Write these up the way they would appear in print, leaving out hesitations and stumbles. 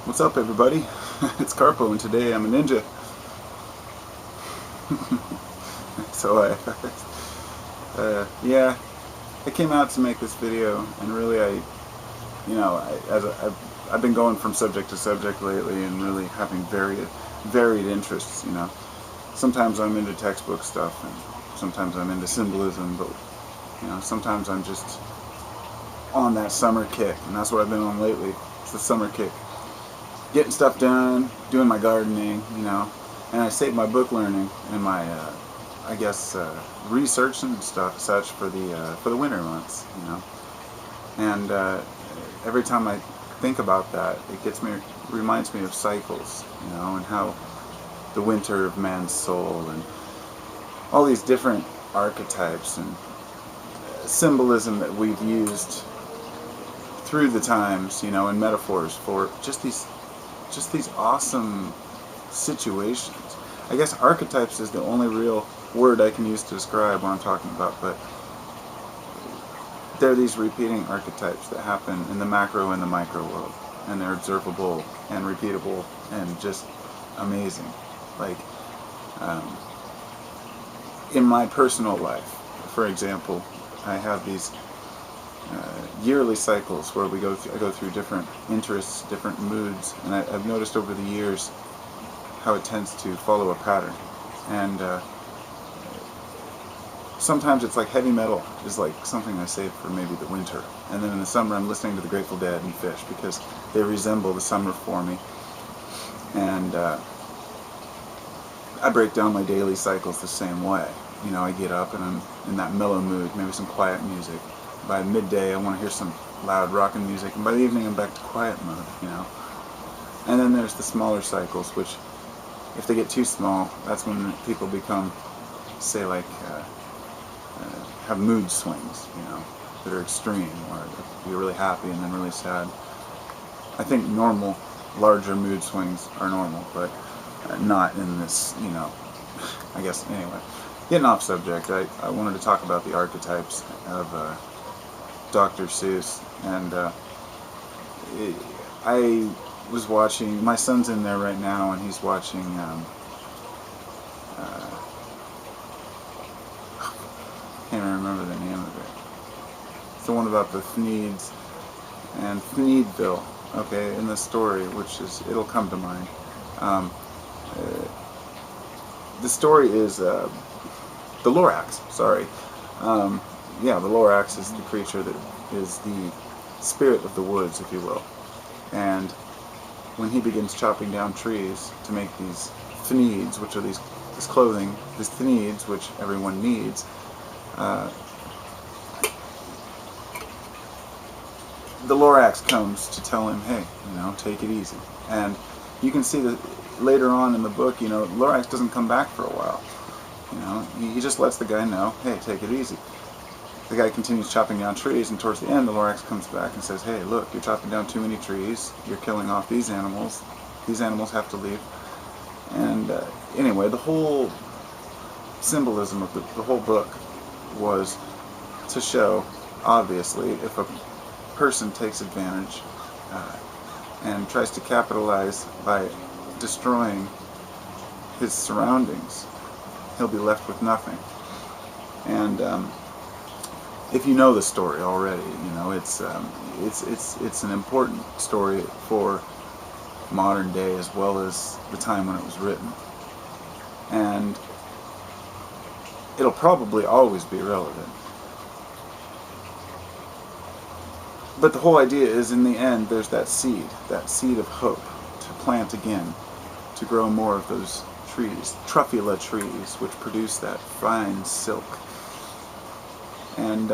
What's up, everybody? It's Carpo, and today I'm a ninja. So yeah, I came out to make this video, and really, I've been going from subject to subject lately, and really having varied interests. Sometimes I'm into textbook stuff, and sometimes I'm into symbolism, but sometimes I'm just on that summer kick, and that's what I've been on lately. It's the summer kick. Getting stuff done, doing my gardening, and I save my book learning and my, research and stuff such for the winter months, And every time I think about that, reminds me of cycles, and how the winter of man's soul and all these different archetypes and symbolism that we've used through the times, and metaphors for just these awesome situations. I guess archetypes is the only real word I can use to describe what I'm talking about, but they're these repeating archetypes that happen in the macro and the micro world, and they're observable and repeatable and just amazing. Like, in my personal life, for example, I have these yearly cycles where I go through different interests, different moods, and I've noticed over the years how it tends to follow a pattern. And sometimes it's like heavy metal is like something I save for maybe the winter, and then in the summer I'm listening to the Grateful Dead and Fish because they resemble the summer for me. And I break down my daily cycles the same way. I get up and I'm in that mellow mood, maybe some quiet music. By midday, I want to hear some loud rockin' music, and by the evening, I'm back to quiet mode, And then there's the smaller cycles, which, if they get too small, that's when people become, say, like, have mood swings, that are extreme, or be really happy and then really sad. I think normal, larger mood swings are normal, but not in this, I guess, anyway. Getting off subject, I wanted to talk about the archetypes of Dr. Seuss, and I was watching, my son's in there right now, and he's watching, can't remember the name of it. It's the one about the Thneeds and Thneedville, okay, in the story, it'll come to mind. The story is, the Lorax, sorry. The Lorax is the creature that is the spirit of the woods, if you will. And when he begins chopping down trees to make these Thneeds, which are this clothing, these Thneeds, which everyone needs, the Lorax comes to tell him, hey, take it easy. And you can see that later on in the book, Lorax doesn't come back for a while. He just lets the guy know, hey, take it easy. The guy continues chopping down trees, and towards the end, the Lorax comes back and says, hey, look, you're chopping down too many trees, you're killing off these animals have to leave. And anyway, the whole symbolism of the whole book was to show, obviously, if a person takes advantage and tries to capitalize by destroying his surroundings, he'll be left with nothing. And if you know the story already, it's an important story for modern day as well as the time when it was written, and it'll probably always be relevant. But the whole idea is, in the end, there's that seed of hope to plant again, to grow more of those trees, truffula trees, which produce that fine silk. And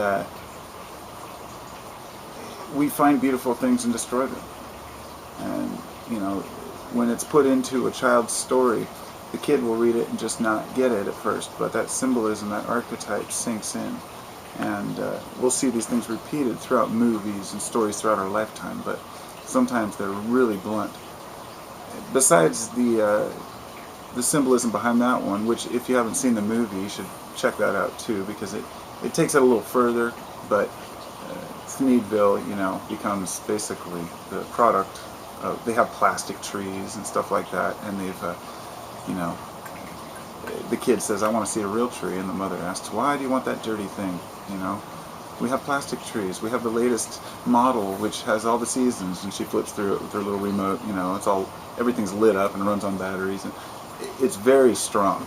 we find beautiful things and destroy them. And, when it's put into a child's story, the kid will read it and just not get it at first, but that symbolism, that archetype sinks in. And we'll see these things repeated throughout movies and stories throughout our lifetime, but sometimes they're really blunt. Besides the symbolism behind that one, which if you haven't seen the movie, you should check that out too, because it takes it a little further, but Thneedville, becomes basically the product they have plastic trees and stuff like that, and they've, you know, the kid says, I want to see a real tree, and the mother asks, why do you want that dirty thing? You know, we have plastic trees. We have the latest model, which has all the seasons, and she flips through it with her little remote. You know, it's all, everything's lit up and runs on batteries, and it's very strong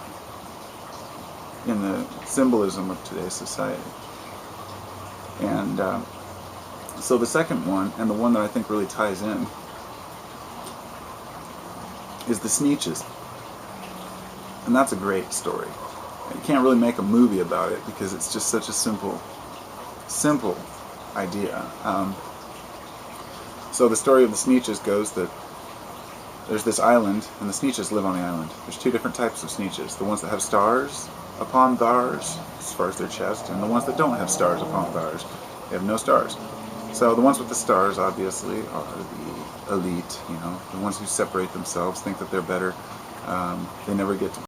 in the symbolism of today's society. And so the second one, and the one that I think really ties in, is The Sneetches. And that's a great story. You can't really make a movie about it because it's just such a simple idea. So the story of the Sneetches goes that there's this island, and the Sneetches live on the island. There's two different types of Sneetches. The ones that have stars upon theirs, as far as their chest, and the ones that don't have stars upon theirs. They have no stars. So the ones with the stars, obviously, are the elite, you know, the ones who separate themselves, think that they're better. They never get to